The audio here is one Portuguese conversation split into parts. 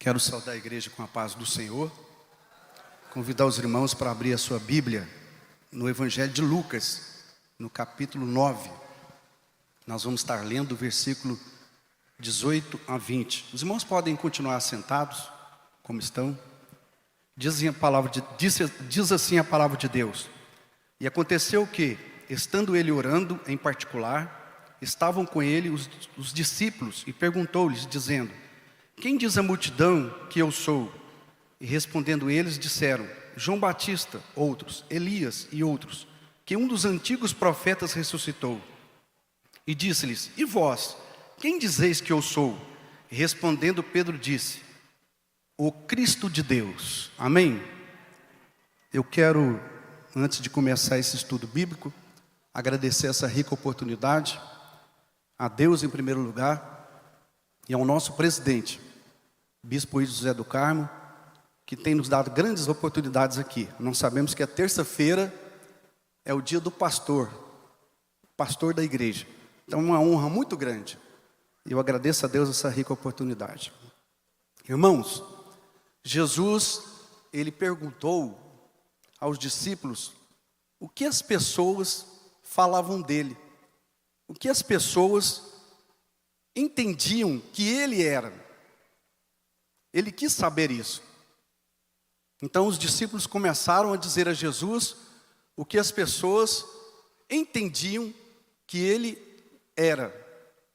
Quero saudar a igreja com a paz do Senhor. Convidar os irmãos para abrir a sua Bíblia no Evangelho de Lucas, no capítulo 9. Nós vamos estar lendo o versículo 18 a 20. Os irmãos podem continuar sentados, como estão. Diz assim a palavra de Deus. E aconteceu que, estando ele orando em particular, estavam com ele os discípulos, e perguntou-lhes, dizendo: quem diz a multidão que eu sou? E respondendo eles, disseram: João Batista, outros, Elias e outros, que um dos antigos profetas ressuscitou. E disse-lhes: e vós, quem dizeis que eu sou? E respondendo Pedro disse: o Cristo de Deus. Amém? Eu quero, antes de começar esse estudo bíblico, agradecer essa rica oportunidade, a Deus em primeiro lugar, e ao nosso presidente, Bispo José do Carmo, que tem nos dado grandes oportunidades aqui. Nós sabemos que a terça-feira é o dia do pastor da igreja. Então é uma honra muito grande. E eu agradeço a Deus essa rica oportunidade. Irmãos, Jesus, ele perguntou aos discípulos o que as pessoas falavam dele. O que as pessoas entendiam que ele era. Ele quis saber isso. Então os discípulos começaram a dizer a Jesus o que as pessoas entendiam que ele era.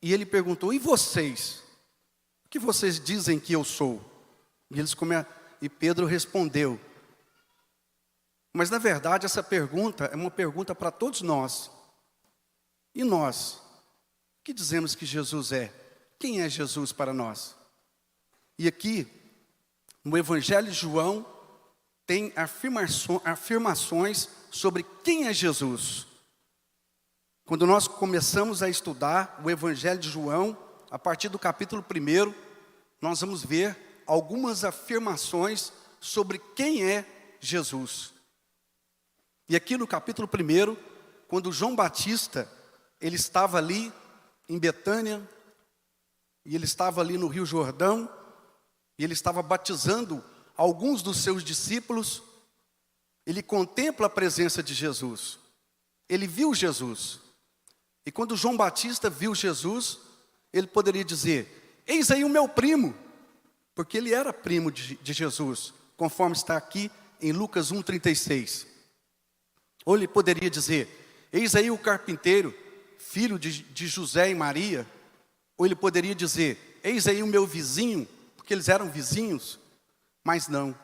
E ele perguntou: e vocês? O que vocês dizem que eu sou? E Pedro respondeu. Mas na verdade essa pergunta é uma pergunta para todos nós. E nós? O que dizemos que Jesus é? Quem é Jesus para nós? E aqui, no Evangelho de João, tem afirmações sobre quem é Jesus. Quando nós começamos a estudar o Evangelho de João, a partir do capítulo 1, nós vamos ver algumas afirmações sobre quem é Jesus. E aqui no capítulo 1, quando João Batista, ele estava ali em Betânia, e ele estava ali no Rio Jordão, e ele estava batizando alguns dos seus discípulos. Ele contempla a presença de Jesus. Ele viu Jesus. E quando João Batista viu Jesus, ele poderia dizer: eis aí o meu primo. Porque ele era primo de Jesus, conforme está aqui em Lucas 1,36. Ou ele poderia dizer: eis aí o carpinteiro, filho de José e Maria. Ou ele poderia dizer: eis aí o meu vizinho, porque eles eram vizinhos. Mas não.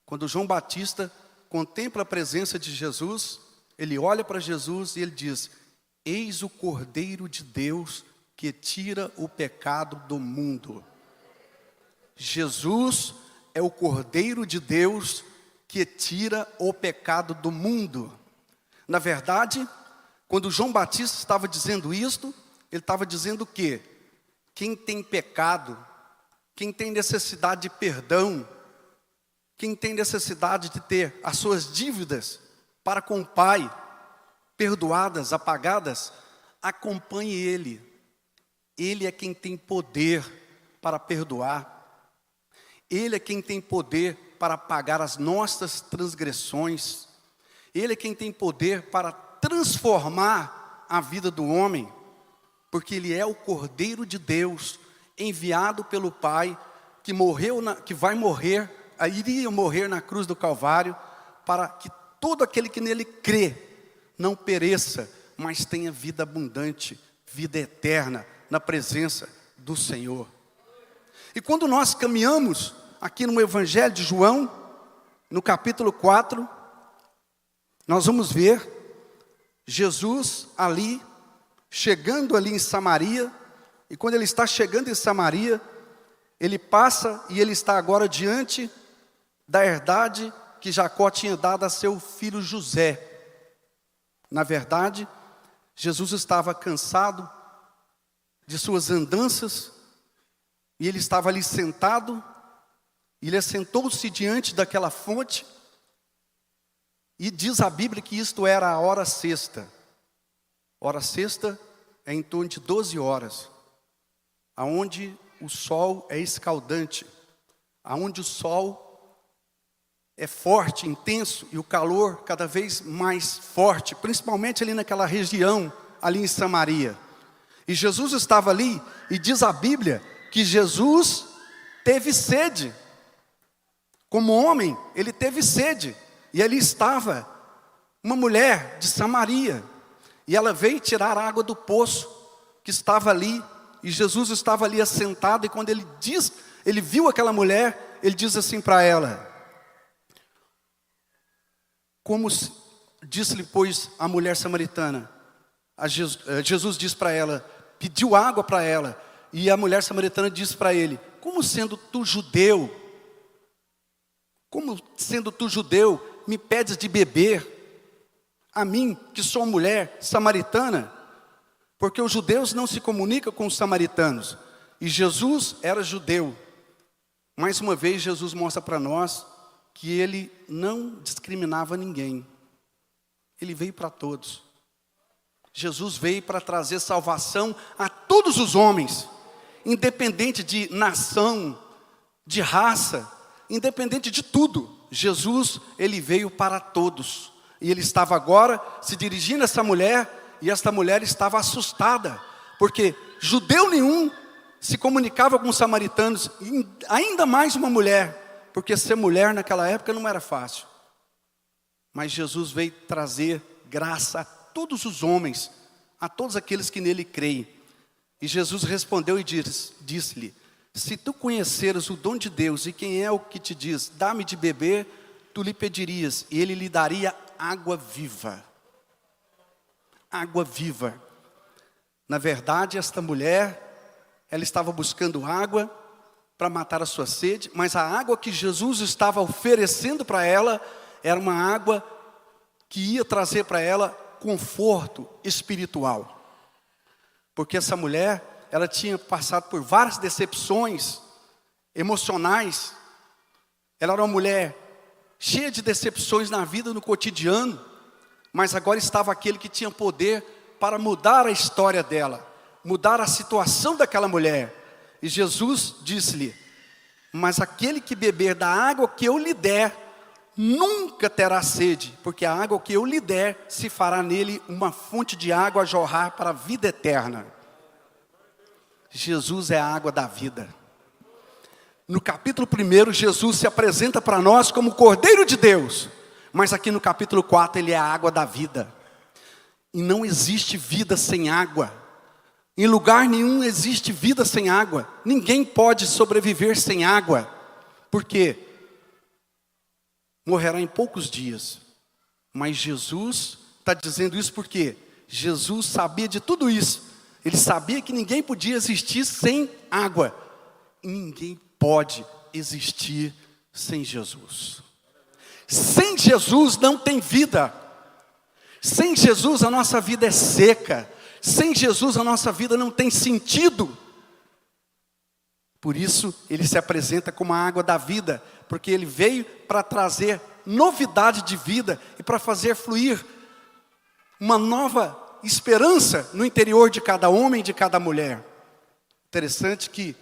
Quando João Batista contempla a presença de Jesus, ele olha para Jesus e ele diz: eis o Cordeiro de Deus que tira o pecado do mundo. Jesus é o Cordeiro de Deus que tira o pecado do mundo. Na verdade, quando João Batista estava dizendo isto, ele estava dizendo o quê? Quem tem pecado, quem tem necessidade de perdão, quem tem necessidade de ter as suas dívidas para com o Pai perdoadas, apagadas, acompanhe Ele. Ele é quem tem poder para perdoar. Ele é quem tem poder para apagar as nossas transgressões. Ele é quem tem poder para transformar a vida do homem. Porque Ele é o Cordeiro de Deus, enviado pelo Pai, que iria morrer na cruz do Calvário, para que todo aquele que nele crê, não pereça, mas tenha vida abundante, vida eterna, na presença do Senhor. E quando nós caminhamos aqui no Evangelho de João, no capítulo 4, nós vamos ver Jesus ali, chegando ali em Samaria. E quando ele está chegando em Samaria, ele passa e ele está agora diante da herdade que Jacó tinha dado a seu filho José. Na verdade, Jesus estava cansado de suas andanças, e ele estava ali sentado, e ele assentou-se diante daquela fonte, e diz a Bíblia que isto era a hora sexta. Hora sexta é em torno de 12 horas, aonde o sol é escaldante, onde o sol é forte, intenso, e o calor cada vez mais forte, principalmente ali naquela região, ali em Samaria. E Jesus estava ali, e diz a Bíblia que Jesus teve sede. Como homem, ele teve sede. E ali estava uma mulher de Samaria. E ela veio tirar água do poço que estava ali. E Jesus estava ali assentado. E quando ele viu aquela mulher, ele diz assim para ela: disse-lhe, pois, a mulher samaritana. Jesus disse para ela, pediu água para ela. E a mulher samaritana disse para ele: como sendo tu judeu, me pedes de beber, a mim, que sou mulher samaritana? Porque os judeus não se comunicam com os samaritanos. E Jesus era judeu. Mais uma vez, Jesus mostra para nós que ele não discriminava ninguém. Ele veio para todos. Jesus veio para trazer salvação a todos os homens, independente de nação, de raça, independente de tudo. Jesus, ele veio para todos. E ele estava agora se dirigindo a essa mulher, e esta mulher estava assustada, porque judeu nenhum se comunicava com os samaritanos, e ainda mais uma mulher, porque ser mulher naquela época não era fácil. Mas Jesus veio trazer graça a todos os homens, a todos aqueles que nele creem. E Jesus respondeu e disse-lhe: se tu conheceres o dom de Deus, e quem é o que te diz, dá-me de beber, tu lhe pedirias, e ele lhe daria água viva. Água viva. Na verdade, esta mulher, ela estava buscando água para matar a sua sede, mas a água que Jesus estava oferecendo para ela, era uma água que ia trazer para ela conforto espiritual. Porque essa mulher, ela tinha passado por várias decepções emocionais. Ela era uma mulher cheia de decepções na vida, no cotidiano, mas agora estava aquele que tinha poder para mudar a história dela, mudar a situação daquela mulher. E Jesus disse-lhe: mas aquele que beber da água que eu lhe der, nunca terá sede, porque a água que eu lhe der, se fará nele uma fonte de água a jorrar para a vida eterna. Jesus é a água da vida. No capítulo 1, Jesus se apresenta para nós como o Cordeiro de Deus. Mas aqui no capítulo 4, ele é a água da vida. E não existe vida sem água. Em lugar nenhum existe vida sem água. Ninguém pode sobreviver sem água. Por quê? Morrerá em poucos dias. Mas Jesus está dizendo isso porque Jesus sabia de tudo isso. Ele sabia que ninguém podia existir sem água. E ninguém pode existir sem Jesus. Sem Jesus não tem vida. Sem Jesus a nossa vida é seca. Sem Jesus a nossa vida não tem sentido. Por isso ele se apresenta como a água da vida, porque ele veio para trazer novidade de vida e para fazer fluir uma nova esperança no interior de cada homem e de cada mulher. Interessante que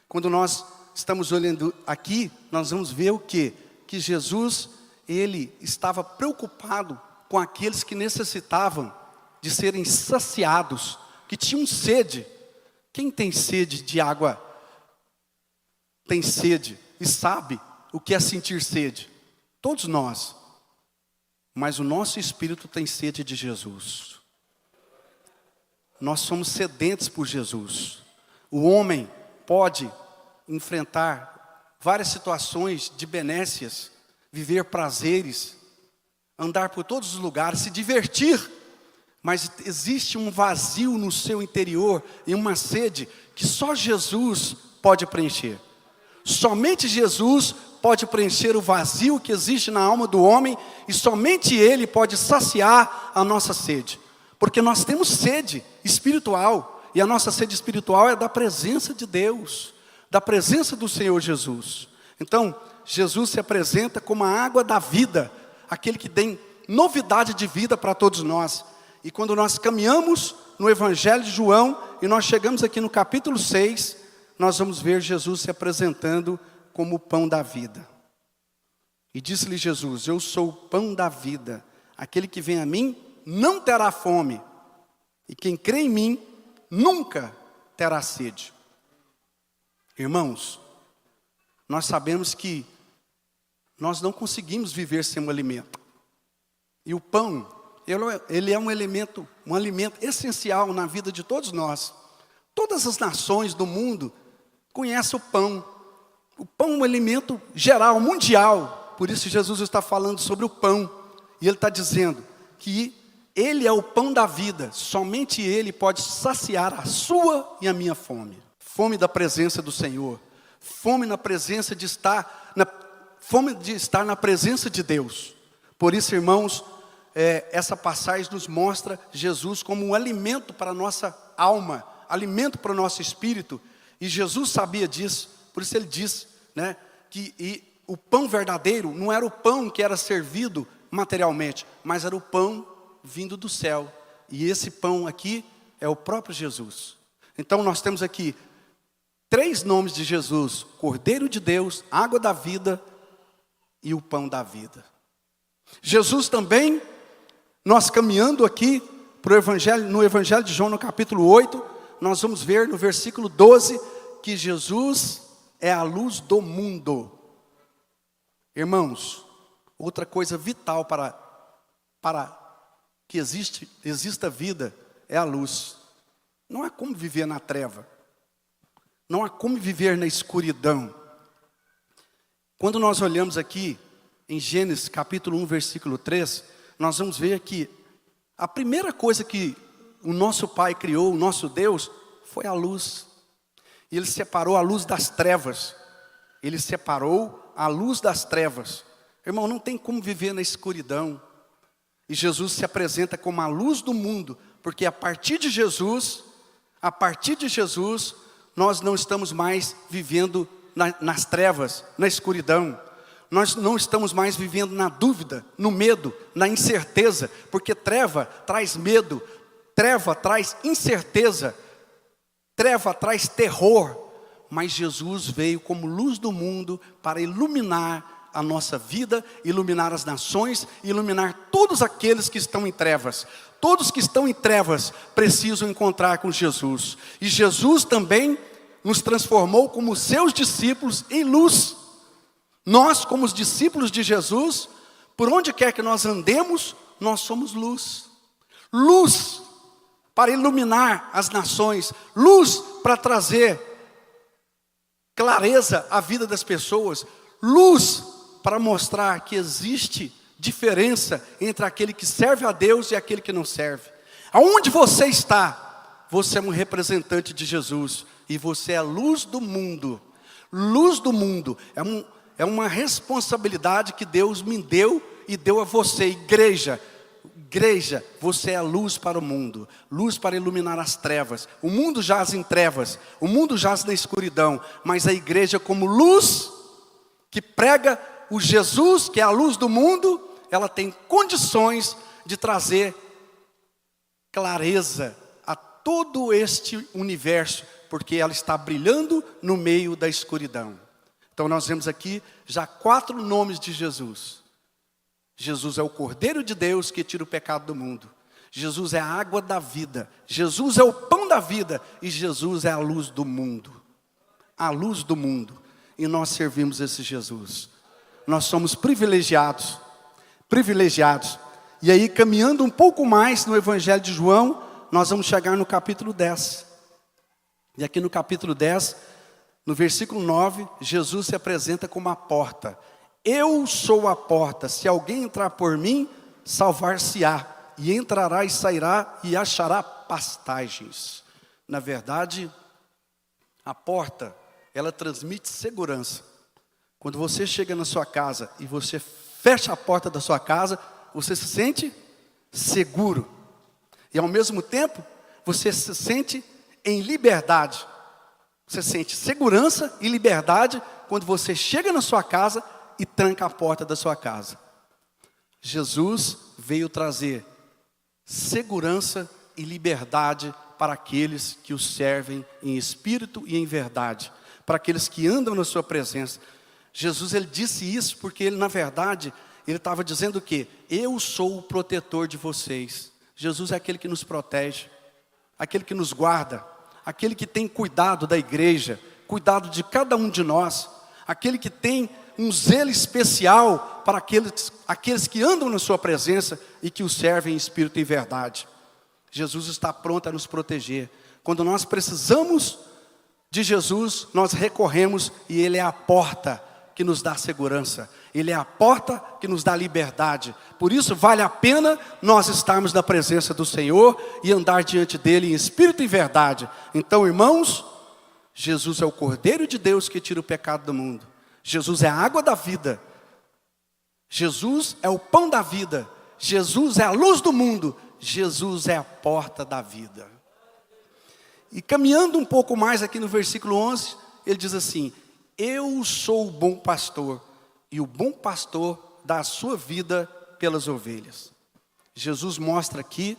quando nós estamos olhando aqui, nós vamos ver o quê? Que Jesus, ele estava preocupado com aqueles que necessitavam de serem saciados, que tinham sede. Quem tem sede de água, tem sede e sabe o que é sentir sede. Todos nós. Mas o nosso espírito tem sede de Jesus. Nós somos sedentos por Jesus. O homem pode enfrentar várias situações de benécias, viver prazeres, andar por todos os lugares, se divertir, mas existe um vazio no seu interior e uma sede que só Jesus pode preencher. Somente Jesus pode preencher o vazio que existe na alma do homem, e somente Ele pode saciar a nossa sede. Porque nós temos sede espiritual, e a nossa sede espiritual é da presença de Deus, da presença do Senhor Jesus. Então, Jesus se apresenta como a água da vida, aquele que tem novidade de vida para todos nós. E quando nós caminhamos no Evangelho de João, e nós chegamos aqui no capítulo 6, nós vamos ver Jesus se apresentando como o pão da vida. E disse-lhe Jesus: eu sou o pão da vida. Aquele que vem a mim não terá fome. E quem crê em mim nunca terá sede. Irmãos, nós sabemos que nós não conseguimos viver sem um alimento. E o pão, ele é um alimento essencial na vida de todos nós. Todas as nações do mundo conhecem o pão. O pão é um alimento geral, mundial. Por isso Jesus está falando sobre o pão. E ele está dizendo que ele é o pão da vida. Somente ele pode saciar a sua e a minha fome. Fome da presença do Senhor. Fome na presença de estar na presença de Deus. Por isso, irmãos, essa passagem nos mostra Jesus como um alimento para a nossa alma, alimento para o nosso espírito. E Jesus sabia disso, por isso ele disse, que o pão verdadeiro não era o pão que era servido materialmente, mas era o pão vindo do céu. E esse pão aqui é o próprio Jesus. Então nós temos aqui 3 nomes de Jesus: Cordeiro de Deus, água da vida e o pão da vida. Jesus também, nós caminhando aqui para o Evangelho, no Evangelho de João, no capítulo 8, nós vamos ver no versículo 12, que Jesus é a luz do mundo. Irmãos, outra coisa vital para que exista vida é a luz. Não há como viver na treva. Não há como viver na escuridão. Quando nós olhamos aqui em Gênesis capítulo 1, versículo 3, nós vamos ver que a primeira coisa que o nosso Pai criou, o nosso Deus, foi a luz. E Ele separou a luz das trevas. Ele separou a luz das trevas. Irmão, não tem como viver na escuridão. E Jesus se apresenta como a luz do mundo, porque a partir de Jesus, nós não estamos mais vivendo nas trevas, na escuridão. Nós não estamos mais vivendo na dúvida, no medo, na incerteza, porque treva traz medo, treva traz incerteza, treva traz terror. Mas Jesus veio como luz do mundo para iluminar a nossa vida, iluminar as nações, iluminar todos aqueles que estão em trevas. Todos que estão em trevas precisam encontrar com Jesus. E Jesus também nos transformou como seus discípulos em luz. Nós, como os discípulos de Jesus, por onde quer que nós andemos, nós somos luz. Luz para iluminar as nações. Luz para trazer clareza à vida das pessoas. Luz para mostrar que existe diferença entre aquele que serve a Deus e aquele que não serve. Aonde você está, você é um representante de Jesus. E você é a luz do mundo. Luz do mundo é uma responsabilidade que Deus me deu e deu a você, igreja. Igreja, você é a luz para o mundo. Luz para iluminar as trevas. O mundo jaz em trevas. O mundo jaz na escuridão. Mas a igreja, como luz que prega o Jesus, que é a luz do mundo, ela tem condições de trazer clareza a todo este universo, porque ela está brilhando no meio da escuridão. Então nós vemos aqui já 4 nomes de Jesus. Jesus é o Cordeiro de Deus que tira o pecado do mundo. Jesus é a água da vida. Jesus é o pão da vida. E Jesus é a luz do mundo. A luz do mundo. E nós servimos esse Jesus. Nós somos privilegiados. Privilegiados. E aí, caminhando um pouco mais no Evangelho de João, nós vamos chegar no capítulo 10. E aqui no capítulo 10, no versículo 9, Jesus se apresenta como a porta. Eu sou a porta, se alguém entrar por mim, salvar-se-á, e entrará e sairá e achará pastagens. Na verdade, a porta, ela transmite segurança. Quando você chega na sua casa e você fecha a porta da sua casa, você se sente seguro. E ao mesmo tempo, você se sente em liberdade. Você sente segurança e liberdade quando você chega na sua casa e tranca a porta da sua casa. Jesus veio trazer segurança e liberdade para aqueles que o servem em espírito e em verdade, para aqueles que andam na sua presença. Jesus, ele disse isso porque ele, na verdade, ele estava dizendo o quê? Eu sou o protetor de vocês. Jesus é aquele que nos protege, aquele que nos guarda, aquele que tem cuidado da igreja, cuidado de cada um de nós, aquele que tem um zelo especial para aqueles que andam na sua presença e que o servem em espírito e verdade. Jesus está pronto a nos proteger. Quando nós precisamos de Jesus, nós recorremos e Ele é a porta que nos dá segurança. Ele é a porta que nos dá liberdade. Por isso vale a pena nós estarmos na presença do Senhor e andar diante dEle em espírito e verdade. Então, irmãos, Jesus é o Cordeiro de Deus que tira o pecado do mundo. Jesus é a água da vida. Jesus é o pão da vida. Jesus é a luz do mundo. Jesus é a porta da vida. E caminhando um pouco mais aqui no versículo 11, ele diz assim: eu sou o bom pastor, e o bom pastor dá a sua vida pelas ovelhas. Jesus mostra aqui,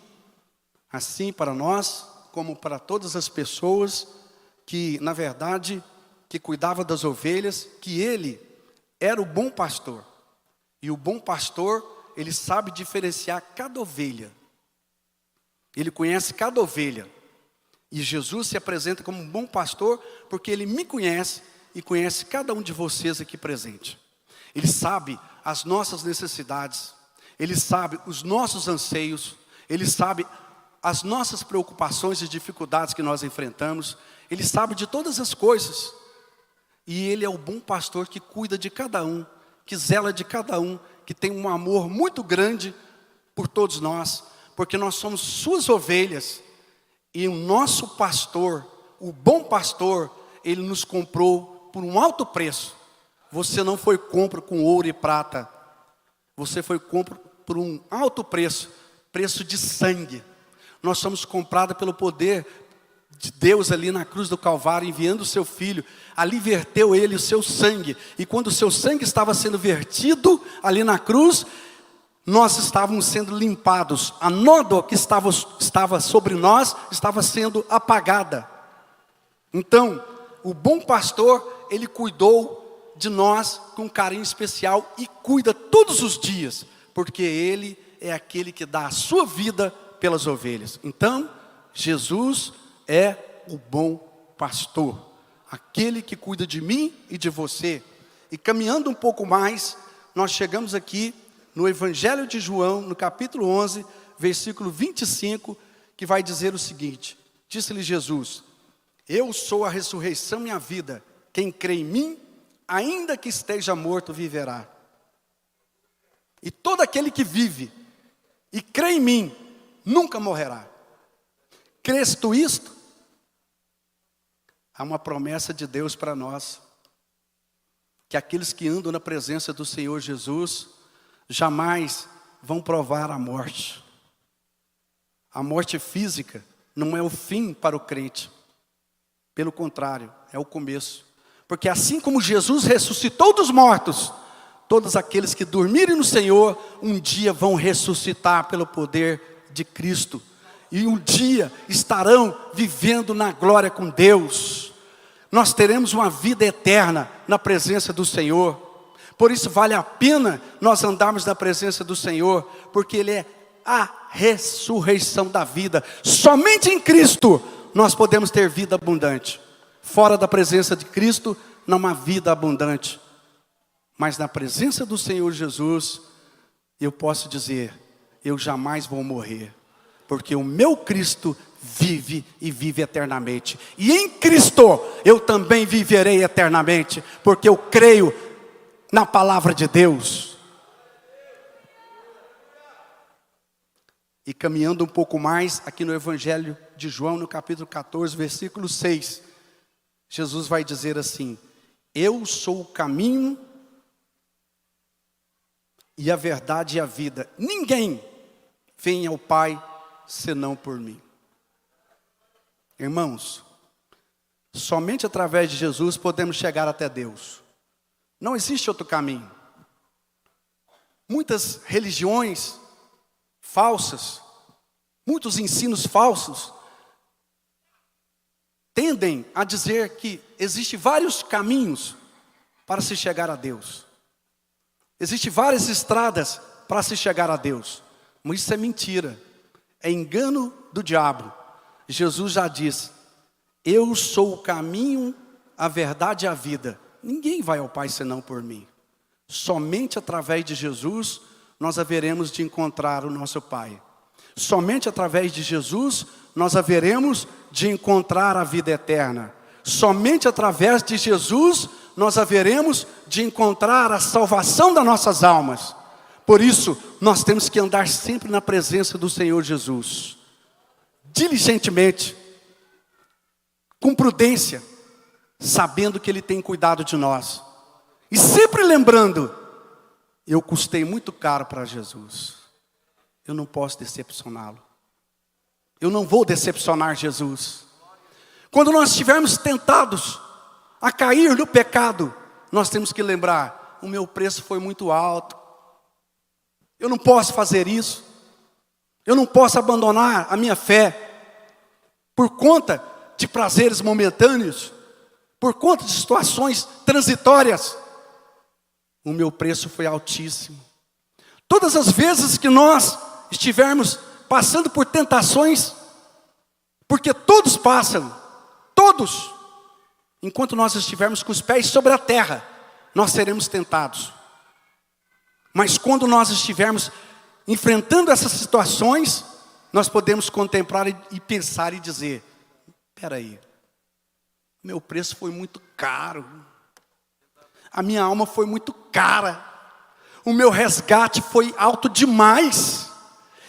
assim para nós, como para todas as pessoas que, na verdade, que cuidava das ovelhas, que ele era o bom pastor. E o bom pastor, ele sabe diferenciar cada ovelha. Ele conhece cada ovelha. E Jesus se apresenta como um bom pastor, porque ele me conhece e conhece cada um de vocês aqui presente. Ele sabe as nossas necessidades, Ele sabe os nossos anseios, Ele sabe as nossas preocupações e dificuldades que nós enfrentamos, Ele sabe de todas as coisas. E Ele é o bom pastor que cuida de cada um, que zela de cada um, que tem um amor muito grande por todos nós, porque nós somos suas ovelhas, e o nosso pastor, o bom pastor, ele nos comprou por um alto preço. Você não foi compro com ouro e prata, você foi compro por um alto preço, preço de sangue. Nós somos comprados pelo poder de Deus ali na cruz do Calvário, enviando o seu Filho. Ali verteu Ele o seu sangue, e quando o seu sangue estava sendo vertido ali na cruz, nós estávamos sendo limpados. A nódoa que estava sobre nós estava sendo apagada. Então, o bom pastor, ele cuidou de nós com carinho especial e cuida todos os dias, porque ele é aquele que dá a sua vida pelas ovelhas. Então, Jesus é o bom pastor, aquele que cuida de mim e de você. E caminhando um pouco mais, nós chegamos aqui no Evangelho de João, no capítulo 11, versículo 25, que vai dizer o seguinte: disse-lhe Jesus: eu sou a ressurreição e a vida, quem crê em mim, ainda que esteja morto, viverá. E todo aquele que vive e crê em mim, nunca morrerá. Crês tu isto? Há uma promessa de Deus para nós, que aqueles que andam na presença do Senhor Jesus, jamais vão provar a morte. A morte física não é o fim para o crente. Pelo contrário, é o começo. Porque assim como Jesus ressuscitou dos mortos, todos aqueles que dormirem no Senhor, um dia vão ressuscitar pelo poder de Cristo. E um dia estarão vivendo na glória com Deus. Nós teremos uma vida eterna na presença do Senhor. Por isso vale a pena nós andarmos na presença do Senhor, porque Ele é a ressurreição da vida. Somente em Cristo nós podemos ter vida abundante. Fora da presença de Cristo não há vida abundante. Mas na presença do Senhor Jesus, eu posso dizer: eu jamais vou morrer, porque o meu Cristo vive e vive eternamente. E em Cristo eu também viverei eternamente, porque eu creio na palavra de Deus. E caminhando um pouco mais, aqui no Evangelho de João, no capítulo 14, versículo 6, Jesus vai dizer assim: eu sou o caminho e a verdade e a vida. Ninguém vem ao Pai senão por mim. Irmãos, somente através de Jesus podemos chegar até Deus. Não existe outro caminho. Muitas religiões falsas, muitos ensinos falsos, tendem a dizer que existem vários caminhos para se chegar a Deus. Existem várias estradas para se chegar a Deus. Mas isso é mentira. É engano do diabo. Jesus já disse: eu sou o caminho, a verdade e a vida. Ninguém vai ao Pai senão por mim. Somente através de Jesus nós haveremos de encontrar o nosso Pai. Somente através de Jesus nós haveremos de encontrar a vida eterna. Somente através de Jesus nós haveremos de encontrar a salvação das nossas almas. Por isso, nós temos que andar sempre na presença do Senhor Jesus. Diligentemente, com prudência, sabendo que Ele tem cuidado de nós. E sempre lembrando, eu custei muito caro para Jesus. Eu não posso decepcioná-lo. Eu não vou decepcionar Jesus. Quando nós estivermos tentados a cair no pecado, nós temos que lembrar: o meu preço foi muito alto. Eu não posso fazer isso. Eu não posso abandonar a minha fé por conta de prazeres momentâneos, por conta de situações transitórias. O meu preço foi altíssimo. Todas as vezes que nós estivermos passando por tentações, porque todos passam, todos, enquanto nós estivermos com os pés sobre a terra, nós seremos tentados. Mas quando nós estivermos enfrentando essas situações, nós podemos contemplar e pensar e dizer: espera aí, meu preço foi muito caro, a minha alma foi muito cara, o meu resgate foi alto demais.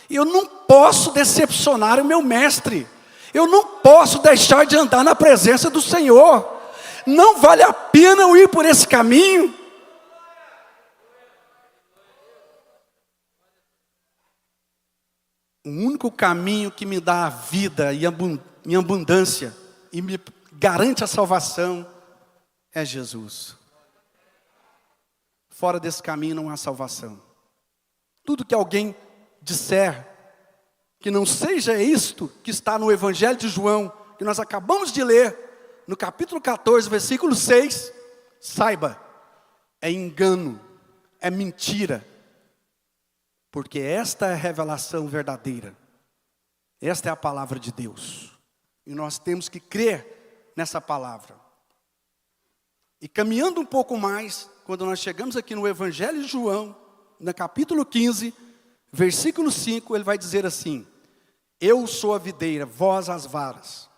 Eu não posso decepcionar o meu mestre. Eu não posso deixar de andar na presença do Senhor. Não vale a pena eu ir por esse caminho. O único caminho que me dá a vida em abundância e me garante a salvação é Jesus. Fora desse caminho não há salvação. Tudo que alguém disser que não seja isto que está no Evangelho de João, que nós acabamos de ler, no capítulo 14, versículo 6, saiba, é engano, é mentira. Porque esta é a revelação verdadeira. Esta é a palavra de Deus. E nós temos que crer nessa palavra. E caminhando um pouco mais, quando nós chegamos aqui no Evangelho de João, no capítulo 15, versículo 5, ele vai dizer assim: eu sou a videira, vós as varas.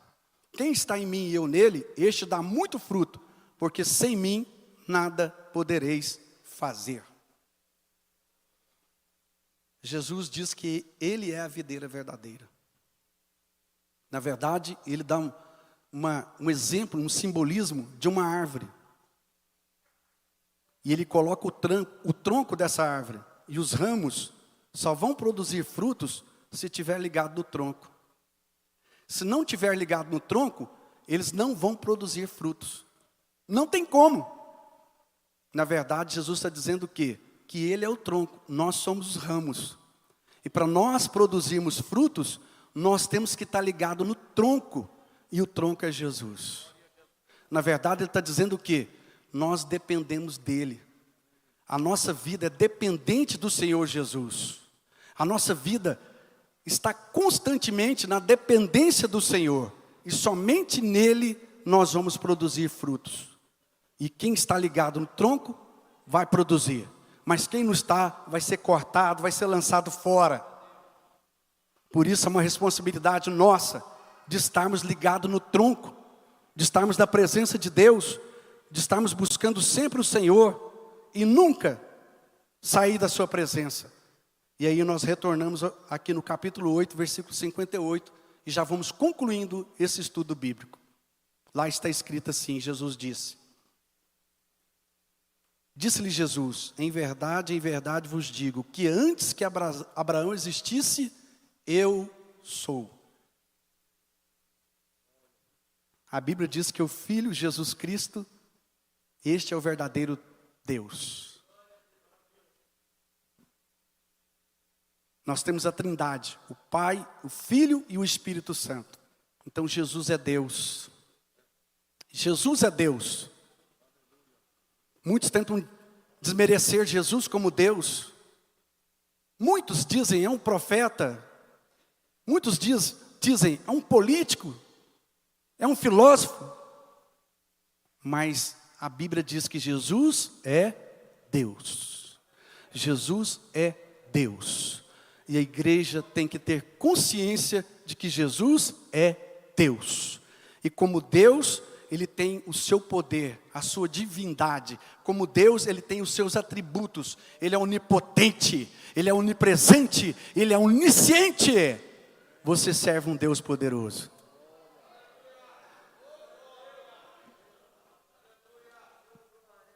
Quem está em mim e eu nele, este dá muito fruto, porque sem mim nada podereis fazer. Jesus diz que Ele é a videira verdadeira. Na verdade, Ele dá um exemplo, um simbolismo de uma árvore. E Ele coloca o tronco dessa árvore. E os ramos só vão produzir frutos se estiver ligado no tronco. Se não estiver ligado no tronco, eles não vão produzir frutos. Não tem como. Na verdade, Jesus está dizendo o quê? Que Ele é o tronco, nós somos os ramos. E para nós produzirmos frutos, nós temos que estar ligado no tronco. E o tronco é Jesus. Na verdade, Ele está dizendo o quê? Nós dependemos dEle. A nossa vida é dependente do Senhor Jesus. A nossa vida está constantemente na dependência do Senhor. E somente nele nós vamos produzir frutos. E quem está ligado no tronco vai produzir. Mas quem não está vai ser cortado, vai ser lançado fora. Por isso é uma responsabilidade nossa de estarmos ligados no tronco, de estarmos na presença de Deus, de estarmos buscando sempre o Senhor e nunca sair da sua presença. E aí nós retornamos aqui no capítulo 8, versículo 58, e já vamos concluindo esse estudo bíblico. Lá está escrito assim, Jesus disse: disse-lhe Jesus, em verdade vos digo, que antes que Abraão existisse, eu sou. A Bíblia diz que o Filho Jesus Cristo, este é o verdadeiro Deus. Nós temos a Trindade, o Pai, o Filho e o Espírito Santo. Então Jesus é Deus. Jesus é Deus. Muitos tentam desmerecer Jesus como Deus. Muitos dizem é um profeta. Muitos dizem é um político. É um filósofo. Mas a Bíblia diz que Jesus é Deus. Jesus é Deus. E a igreja tem que ter consciência de que Jesus é Deus. E como Deus, Ele tem o seu poder, a sua divindade. Como Deus, Ele tem os seus atributos. Ele é onipotente, Ele é onipresente, Ele é onisciente. Você serve um Deus poderoso.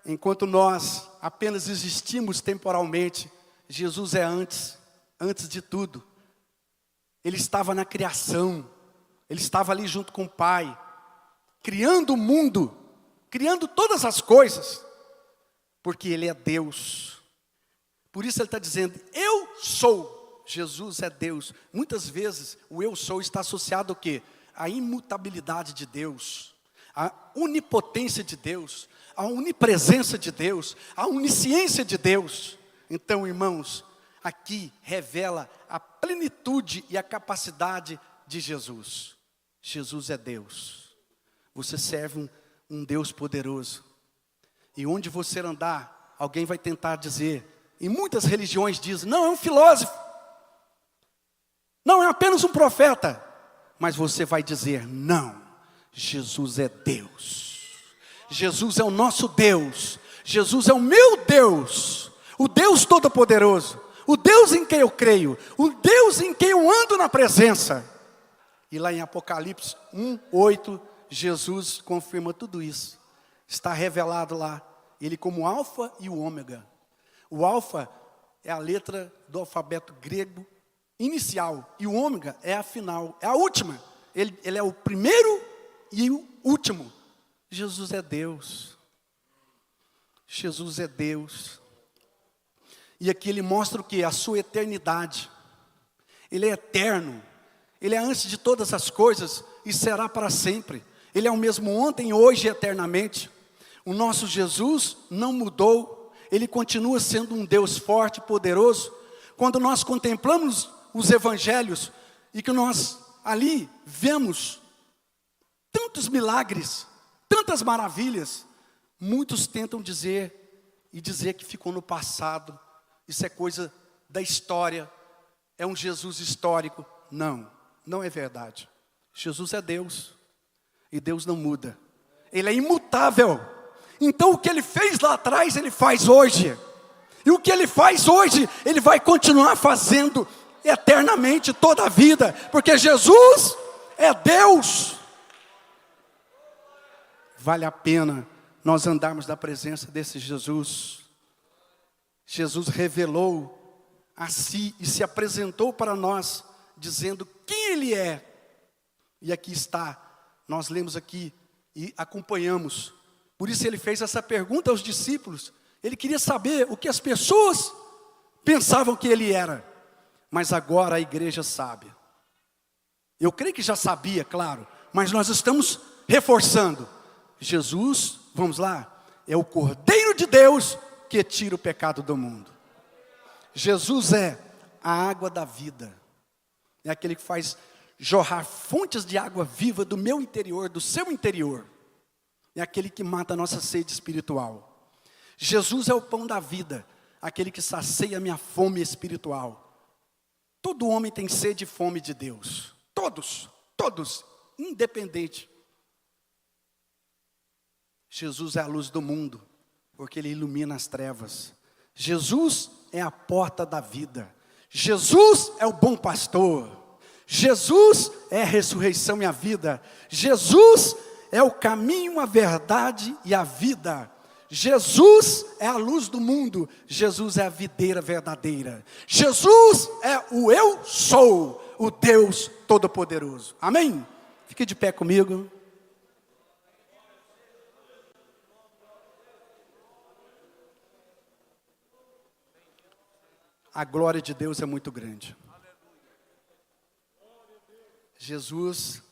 Enquanto nós apenas existimos temporalmente, Jesus é antes de tudo. Ele estava na criação, Ele estava ali junto com o Pai, criando o mundo, criando todas as coisas, porque Ele é Deus. Por isso Ele está dizendo, eu sou, Jesus é Deus. Muitas vezes o eu sou está associado ao quê? A imutabilidade de Deus, a onipotência de Deus, a onipresença de Deus, a onisciência de Deus. Então, irmãos, aqui revela a plenitude e a capacidade de Jesus. Jesus é Deus. Você serve um Deus poderoso. E onde você andar, alguém vai tentar dizer, e muitas religiões dizem, não, é um filósofo. Não, é apenas um profeta. Mas você vai dizer, não, Jesus é Deus. Jesus é o nosso Deus. Jesus é o meu Deus. O Deus Todo-Poderoso. O Deus em quem eu creio. O Deus em quem eu ando na presença. E lá em Apocalipse 1:8, Jesus confirma tudo isso. Está revelado lá. Ele como alfa e o ômega. O alfa é a letra do alfabeto grego inicial. E o ômega é a final, é a última. Ele é o primeiro e o último. Jesus é Deus. Jesus é Deus. E aqui ele mostra o que? A sua eternidade. Ele é eterno. Ele é antes de todas as coisas e será para sempre. Ele é o mesmo ontem, hoje e eternamente. O nosso Jesus não mudou. Ele continua sendo um Deus forte e poderoso. Quando nós contemplamos os evangelhos e que nós ali vemos tantos milagres, tantas maravilhas, muitos tentam dizer que ficou no passado. Isso é coisa da história, é um Jesus histórico. Não, não é verdade. Jesus é Deus, e Deus não muda. Ele é imutável. Então o que Ele fez lá atrás, Ele faz hoje. E o que Ele faz hoje, Ele vai continuar fazendo eternamente, toda a vida. Porque Jesus é Deus. Vale a pena nós andarmos na presença desse Jesus. Jesus revelou a si e se apresentou para nós, dizendo quem Ele é. E aqui está, nós lemos aqui e acompanhamos. Por isso Ele fez essa pergunta aos discípulos. Ele queria saber o que as pessoas pensavam que Ele era. Mas agora a igreja sabe. Eu creio que já sabia, claro, mas nós estamos reforçando. Jesus, vamos lá, é o Cordeiro de Deus que tira o pecado do mundo. Jesus é a água da vida. É aquele que faz jorrar fontes de água viva do meu interior, do seu interior. É aquele que mata a nossa sede espiritual. Jesus é o pão da vida, aquele que sacia a minha fome espiritual. Todo homem tem sede e fome de Deus. Todos, independente. Jesus é a luz do mundo, porque Ele ilumina as trevas. Jesus é a porta da vida. Jesus é o bom pastor. Jesus é a ressurreição e a vida. Jesus é o caminho, a verdade e a vida. Jesus é a luz do mundo. Jesus é a videira verdadeira. Jesus é o eu sou, o Deus Todo-Poderoso. Amém? Fique de pé comigo. A glória de Deus é muito grande. Jesus,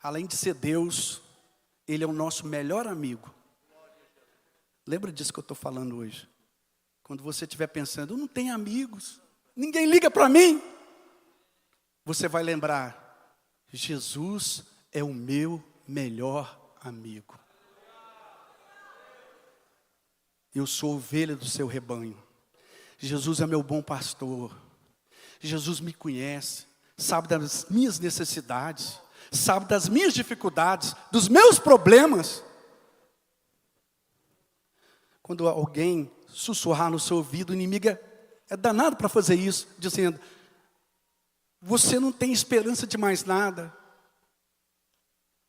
além de ser Deus, Ele é o nosso melhor amigo. Lembra disso que eu estou falando hoje? Quando você estiver pensando, eu não tenho amigos, ninguém liga para mim. Você vai lembrar, Jesus é o meu melhor amigo. Eu sou ovelha do seu rebanho. Jesus é meu bom pastor. Jesus me conhece, sabe das minhas necessidades, sabe das minhas dificuldades, dos meus problemas. Quando alguém sussurrar no seu ouvido, o inimigo é danado para fazer isso, dizendo, você não tem esperança de mais nada,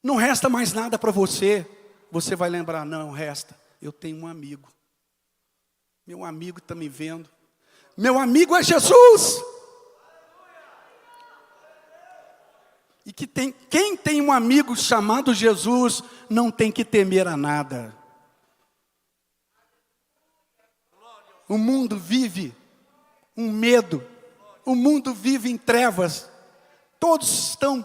não resta mais nada para você. Você vai lembrar, não resta, eu tenho um amigo. Meu amigo está me vendo. Meu amigo é Jesus. E quem tem um amigo chamado Jesus, não tem que temer a nada. O mundo vive um medo. O mundo vive em trevas. Todos estão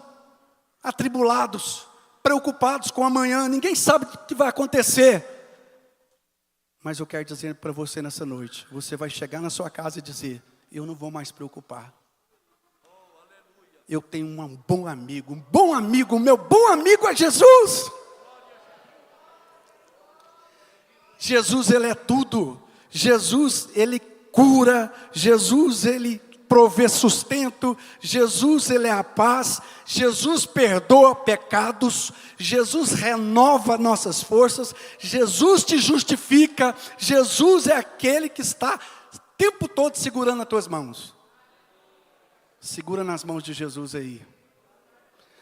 atribulados, preocupados com amanhã. Ninguém sabe o que vai acontecer. Mas eu quero dizer para você nessa noite, você vai chegar na sua casa e dizer, eu não vou mais preocupar. Eu tenho um bom amigo, o meu bom amigo é Jesus. Jesus, Ele é tudo. Jesus, Ele cura. Jesus, Ele provê sustento. Jesus, Ele é a paz. Jesus perdoa pecados. Jesus renova nossas forças. Jesus te justifica. Jesus é aquele que está o tempo todo segurando as tuas mãos. Segura nas mãos de Jesus aí.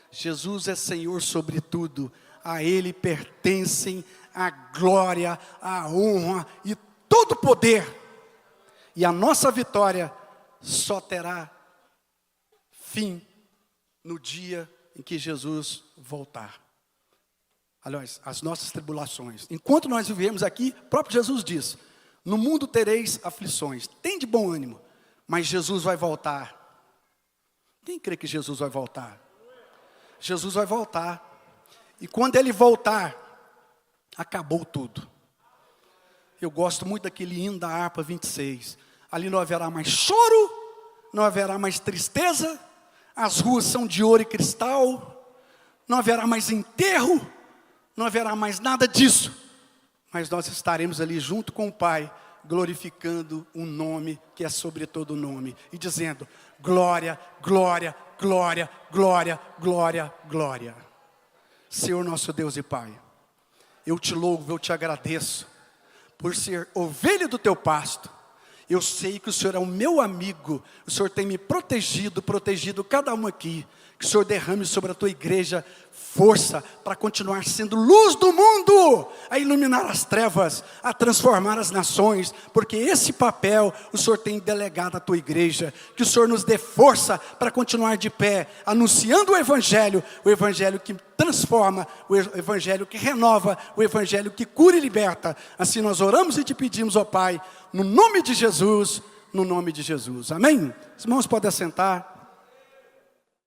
Jesus é Senhor sobre tudo. A Ele pertencem a glória, a honra e todo o poder. E a nossa vitória só terá fim no dia em que Jesus voltar. Aliás, as nossas tribulações. Enquanto nós vivemos aqui, o próprio Jesus diz, no mundo tereis aflições. Tem de bom ânimo, mas Jesus vai voltar. Quem crê que Jesus vai voltar? Jesus vai voltar. E quando Ele voltar, acabou tudo. Eu gosto muito daquele hino da harpa 26. Ali não haverá mais choro, não haverá mais tristeza. As ruas são de ouro e cristal. Não haverá mais enterro. Não haverá mais nada disso. Mas nós estaremos ali junto com o Pai, glorificando um nome que é sobre todo nome. E dizendo, glória, glória, glória, glória, glória, glória. Senhor nosso Deus e Pai, eu te louvo, eu te agradeço, por ser ovelha do teu pasto. Eu sei que o Senhor é o meu amigo, o Senhor tem me protegido cada um aqui. Que o Senhor derrame sobre a tua igreja força para continuar sendo luz do mundo, a iluminar as trevas, a transformar as nações, porque esse papel o Senhor tem delegado à tua igreja. Que o Senhor nos dê força para continuar de pé, anunciando o Evangelho que transforma, o Evangelho que renova, o Evangelho que cura e liberta. Assim nós oramos e te pedimos, ó Pai, no nome de Jesus, no nome de Jesus. Amém? Os irmãos podem assentar.